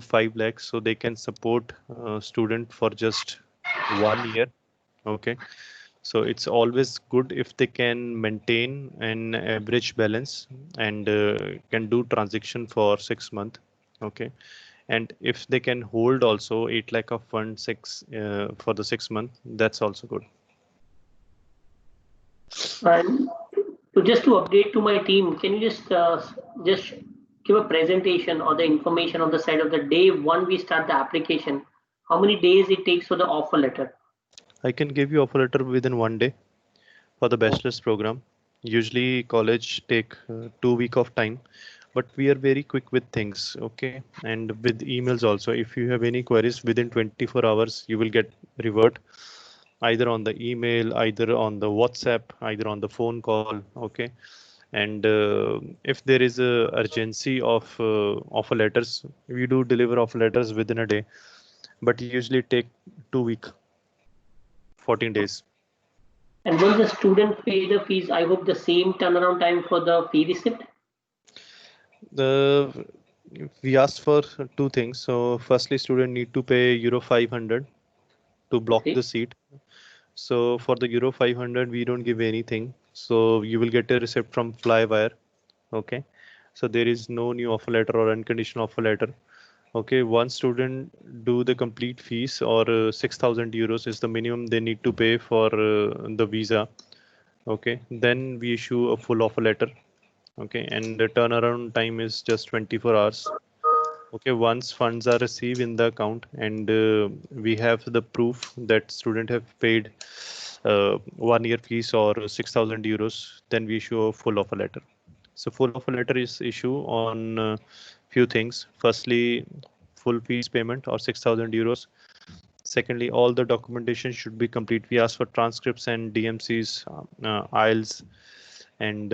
5 lakhs, so they can support student for just 1 year. Okay, so it's always good if they can maintain an average balance and can do transaction for 6 months. Okay, and if they can hold also 8 lakh of fund for the 6 month, that's also good. And to update to my team, can you just give a presentation or the information on the side of the day one we start the application, how many days it takes for the offer letter? I can give you offer letter within 1 day for the bachelor's program. Usually college take 2 week of time, but we are very quick with things. Okay, and with emails also, if you have any queries within 24 hours, you will get revert either on the email, either on the WhatsApp, either on the phone call. Okay, and if there is a urgency of offer letters, we do deliver offer letters within a day, but usually take 2 week, 14 days. And will the student pay the fees? I hope the same turnaround time for the fee receipt. We asked for two things. So firstly, student need to pay euro 500 to block Okay. the seat. So for the euro 500, we don't give anything. So you will get a receipt from Flywire. Okay. So there is no new offer letter or unconditional offer letter. Okay. One student do the complete fees, or 6,000 euros is the minimum they need to pay for the visa. Okay. Then we issue a full offer letter. Okay. And the turnaround time is just 24 hours. Okay, once funds are received in the account and we have the proof that student have paid 1 year fees or 6,000 euros, then we issue a full offer letter. So full offer letter is issue on few things. Firstly, full fees payment or 6,000 euros. Secondly, all the documentation should be complete. We ask for transcripts and DMCs, IELTS, and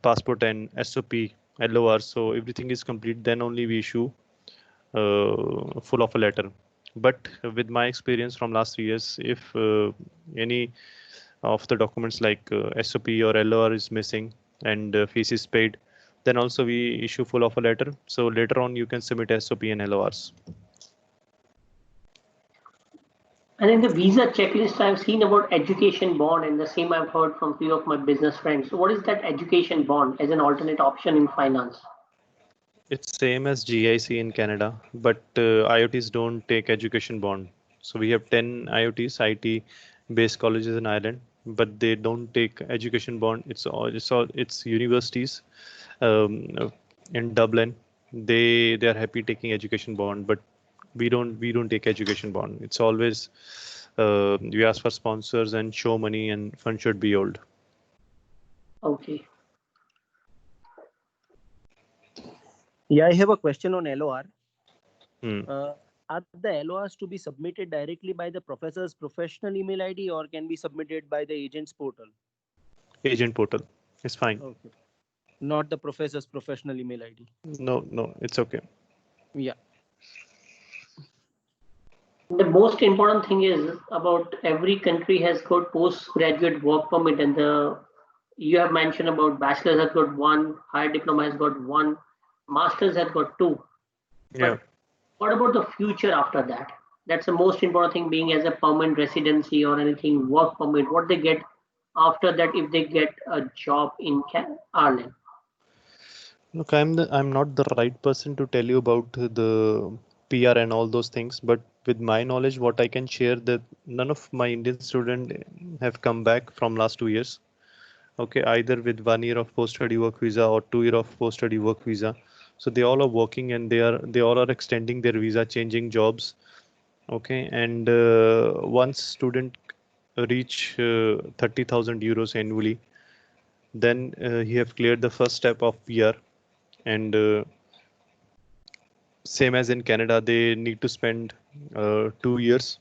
passport and SOP, LOR. So everything is complete. Then only we issue full offer letter. But with my experience from last 3 years, if any of the documents like SOP or LOR is missing and fees is paid, then also we issue full offer letter. So later on you can submit SOP and LORs. And in the visa checklist, I've seen about education bond, and the same I've heard from few of my business friends. So what is that education bond as an alternate option in finance? It's same as GIC in Canada, but IoTs don't take education bond. So we have 10 IoTs, IT based colleges in Ireland, but they don't take education bond. It's universities in Dublin. They are happy taking education bond, but we don't take education bond. It's always we ask for sponsors and show money, and fund should be old. Okay. Yeah, I have a question on LOR. Hmm. Are the LORs to be submitted directly by the professor's professional email ID or can be submitted by the agent's portal? Agent portal is fine. Okay. Not the professor's professional email ID. No, it's okay. Yeah. The most important thing is about every country has got postgraduate work permit, and you have mentioned about bachelor's has got one, higher diploma has got one, master's has got two. Yeah. But what about the future after that? That's the most important thing, being as a permanent residency or anything, work permit, what they get after that if they get a job in Ireland. Look, I'm not the right person to tell you about the PR and all those things, but with my knowledge, what I can share, that none of my Indian students have come back from last 2 years. Okay, either with 1 year of post-study work visa or 2 year of post-study work visa. So they all are working and they all are extending their visa, changing jobs. Okay, and once student reach 30,000 euros annually, then he have cleared the first step of PR. And same as in Canada, they need to spend 2 years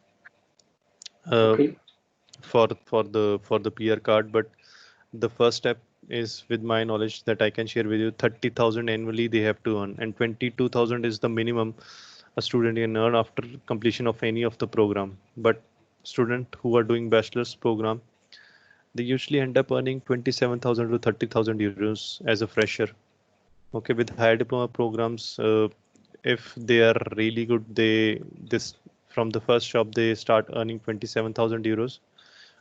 Okay. for the PR card. But The first step is, with my knowledge that I can share with you, 30,000 annually they have to earn, and 22,000 is the minimum a student can earn after completion of any of the program. But student who are doing bachelor's program, they usually end up earning 27,000 to 30,000 euros as a fresher. Okay, with higher diploma programs, if they are really good, this from the first job they start earning 27,000 euros.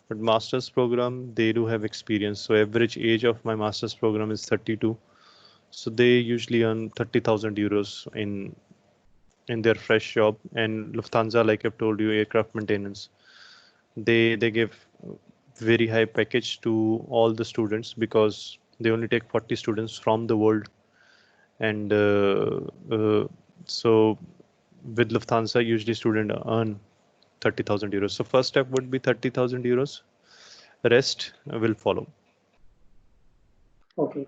But master's program, they do have experience. So average age of my master's program is 32. So they usually earn 30,000 euros in their fresh job. And Lufthansa, like I've told you, aircraft maintenance, they give very high package to all the students because they only take 40 students from the world. And so with Lufthansa, usually students earn 30,000 euros. So first step would be 30,000 euros. The rest will follow. Okay.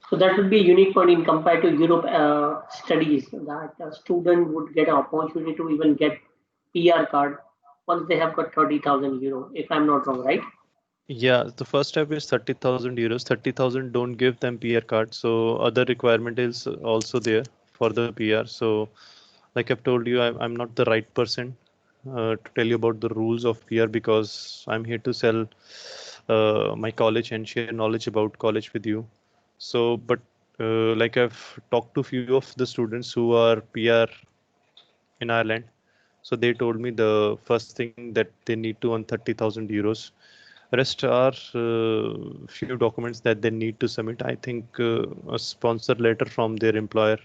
So that would be a unique point in compared to Europe studies, that a student would get an opportunity to even get PR card once they have got 30,000 euro, if I'm not wrong, right? Yeah, the first step is 30,000 euros. 30,000 don't give them PR card. So other requirement is also there for the PR. So like I've told you, I'm not the right person to tell you about the rules of PR because I'm here to sell my college and share knowledge about college with you. So, but like I've talked to few of the students who are PR in Ireland. So they told me the first thing that they need to earn 30,000 euros. Rest are few documents that they need to submit. I think a sponsor letter from their employer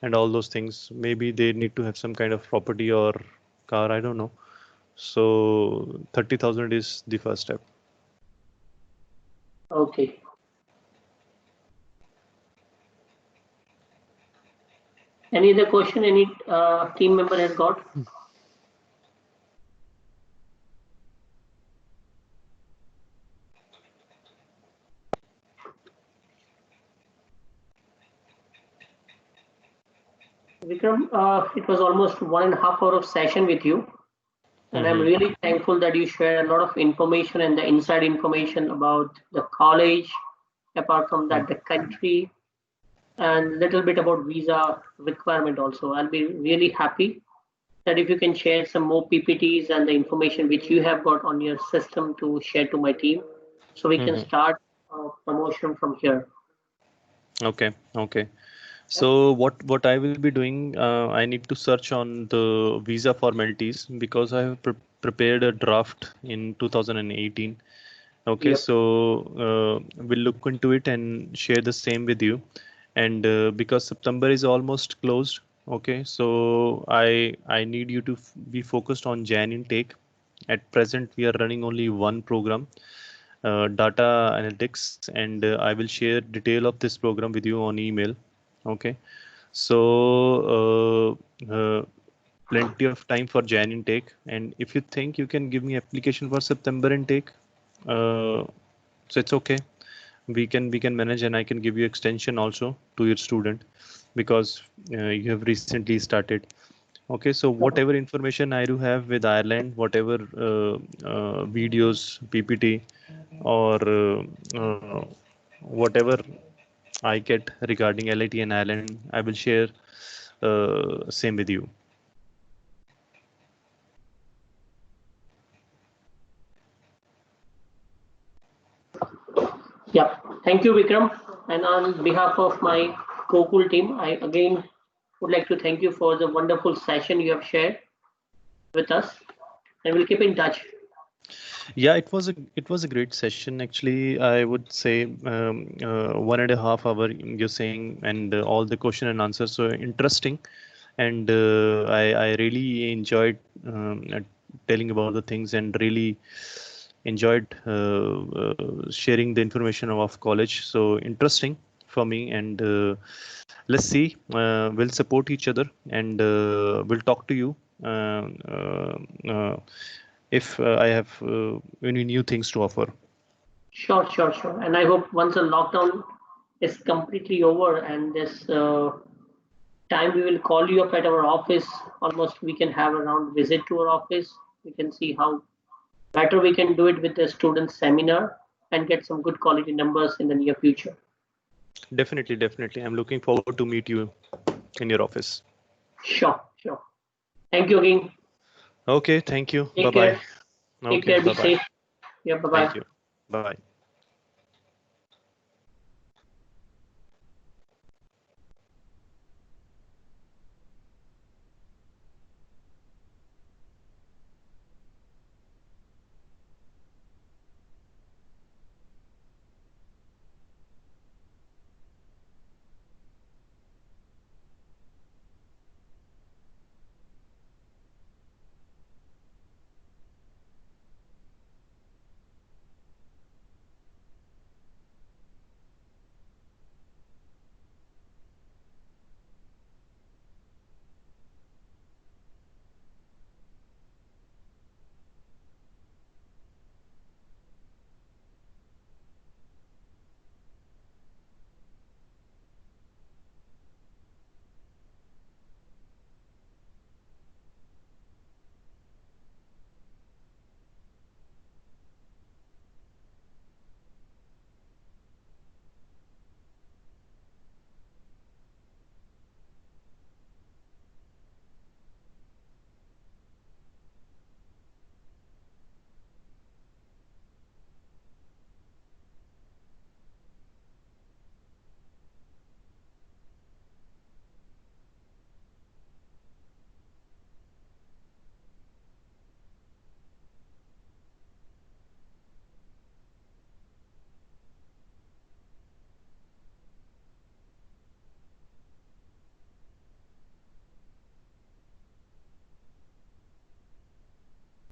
and all those things. Maybe they need to have some kind of property or car. I don't know. So 30,000 is the first step. Okay. Any other question any team member has got? Vikram, it was almost 1.5 hours of session with you. And I'm really thankful that you shared a lot of information and the inside information about the college, apart from that, the country, and a little bit about visa requirement also. I'll be really happy that if you can share some more PPTs and the information which you have got on your system to share to my team, so we can start promotion from here. Okay. Okay. So what I will be doing, I need to search on the visa formalities because I have prepared a draft in 2018. Okay, Yep. so we'll look into it and share the same with you. And because September is almost closed, okay, so I need you to be focused on Jan intake. At present, we are running only one program, data analytics, and I will share detail of this program with you on email. Okay, so plenty of time for Jan intake, and if you think you can give me application for September intake, so it's okay. We can manage, and I can give you extension also to your student because you have recently started. Okay, so whatever information I do have with Ireland, whatever videos, PPT, or whatever I get regarding LIT and Ireland, I will share same with you. Yeah, thank you, Vikram. And on behalf of my Gokul team, I again would like to thank you for the wonderful session you have shared with us, and we'll keep in touch. Yeah, it was a great session. Actually, I would say 1.5 hours you're saying, and all the question and answers so interesting, and I really enjoyed telling about the things and really enjoyed sharing the information of college. So interesting for me, and let's see, we'll support each other, and we'll talk to you if I have any new things to offer. Sure. And I hope once the lockdown is completely over and this time we will call you up at our office. Almost we can have a round visit to our office. We can see how better we can do it with the student seminar. and get some good quality numbers in the near future. Definitely. I'm looking forward to meet you in your office. Sure. Thank you again. Okay, thank you. Take Bye-bye. care. Take care. Be safe. Yeah, bye-bye. Thank you. Bye.